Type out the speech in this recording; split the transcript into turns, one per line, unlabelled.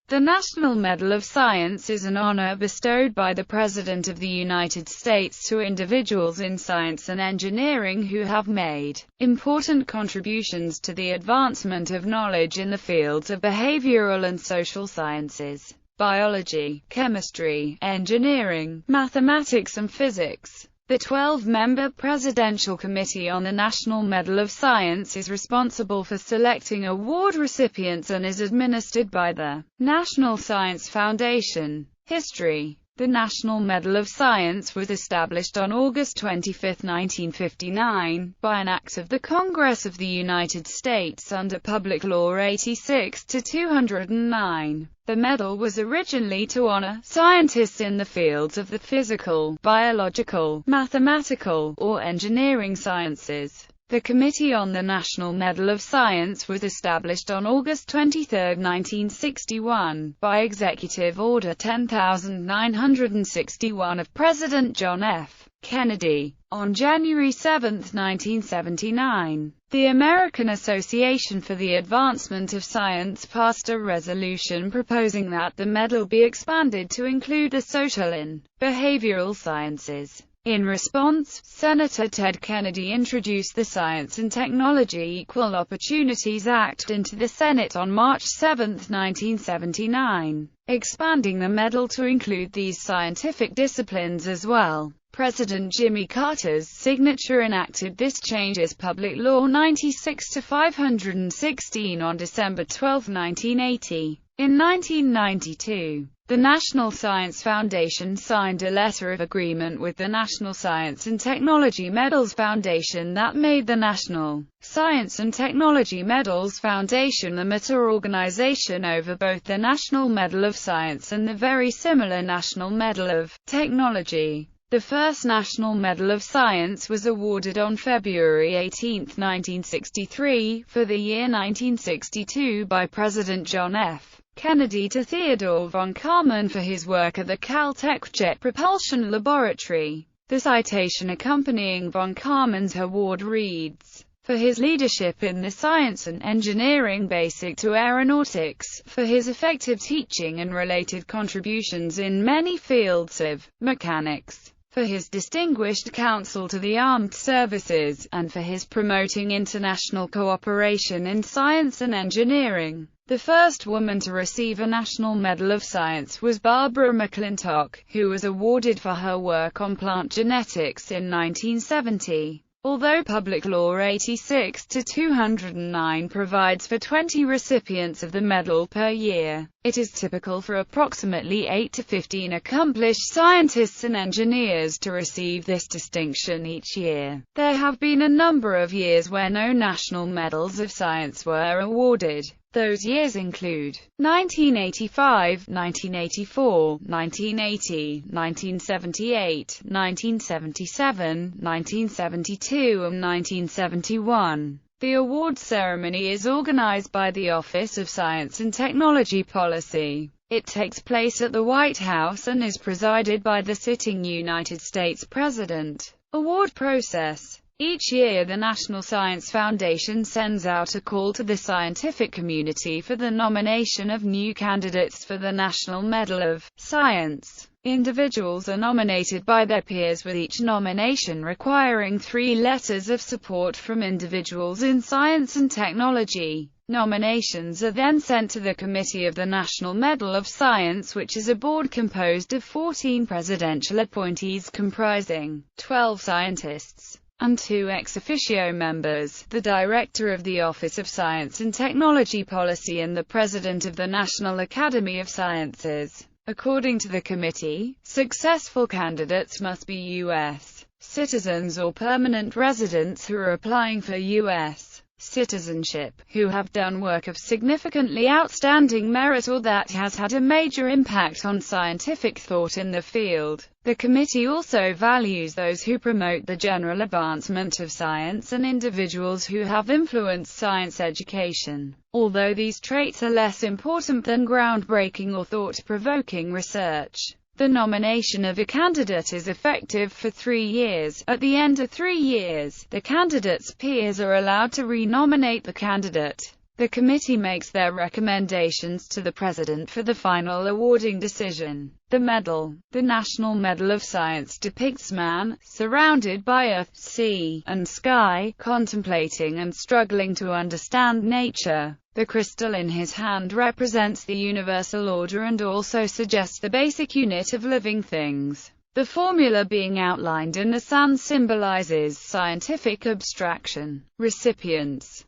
The National Medal of Science is an honor bestowed by the President of the United States to individuals in science and engineering who have made important contributions to the advancement of knowledge in the fields of behavioral and social sciences, biology, chemistry, engineering, mathematics and physics. The 12-member Presidential Committee on the National Medal of Science is responsible for selecting award recipients and is administered by the National Science Foundation. History. The National Medal of Science was established on August 25, 1959, by an act of the Congress of the United States under Public Law 86-209. The medal was originally to honor scientists in the fields of the physical, biological, mathematical, or engineering sciences. The Committee on the National Medal of Science was established on August 23, 1961, by Executive Order 10961 of President John F. Kennedy. On January 7, 1979, the American Association for the Advancement of Science passed a resolution proposing that the medal be expanded to include the social and behavioral sciences. In response, Senator Ted Kennedy introduced the Science and Technology Equal Opportunities Act into the Senate on March 7, 1979, expanding the medal to include these scientific disciplines as well. President Jimmy Carter's signature enacted this change as Public Law 96-516 on December 12, 1980. In 1992, the National Science Foundation signed a letter of agreement with the National Science and Technology Medals Foundation that made the National Science and Technology Medals Foundation the mature organization over both the National Medal of Science and the very similar National Medal of Technology. The first National Medal of Science was awarded on February 18, 1963, for the year 1962 by President John F. Kennedy to Theodore von Karman for his work at the Caltech Jet Propulsion Laboratory. The citation accompanying von Karman's award reads, "For his leadership in the science and engineering basic to aeronautics, for his effective teaching and related contributions in many fields of mechanics, for his distinguished counsel to the armed services, and for his promoting international cooperation in science and engineering." The first woman to receive a National Medal of Science was Barbara Mcclintock, who was awarded for her work on plant genetics in 1970. Although Public Law 86-209 provides for 20 recipients of the medal per year, it is typical for approximately 8 to 15 accomplished scientists and engineers to receive this distinction each year. There have been a number of years where no National Medals of Science were awarded. Those years include 1985, 1984, 1980, 1978, 1977, 1972 and 1971. The awards ceremony is organized by the Office of Science and Technology Policy. It takes place at the White House and is presided by the sitting United States President. Award process. Each year the National Science Foundation sends out a call to the scientific community for the nomination of new candidates for the National Medal of Science. Individuals are nominated by their peers, with each nomination requiring 3 letters of support from individuals in science and technology. Nominations are then sent to the Committee of the National Medal of Science, which is a board composed of 14 presidential appointees comprising 12 scientists and 2 ex officio members, the Director of the Office of Science and Technology Policy and the President of the National Academy of Sciences. According to the committee, successful candidates must be U.S. citizens or permanent residents who are applying for U.S. citizenship, who have done work of significantly outstanding merit or that has had a major impact on scientific thought in the field. The committee also values those who promote the general advancement of science and individuals who have influenced science education. Although these traits are less important than groundbreaking or thought-provoking research, the nomination of a candidate is effective for 3 years. At the end of 3 years, the candidate's peers are allowed to re-nominate the candidate. The committee makes their recommendations to the President for the final awarding decision. The medal. The National Medal of Science depicts man, surrounded by earth, sea, and sky, contemplating and struggling to understand nature. The crystal in his hand represents the universal order and also suggests the basic unit of living things. The formula being outlined in the sun symbolizes scientific abstraction. Recipients.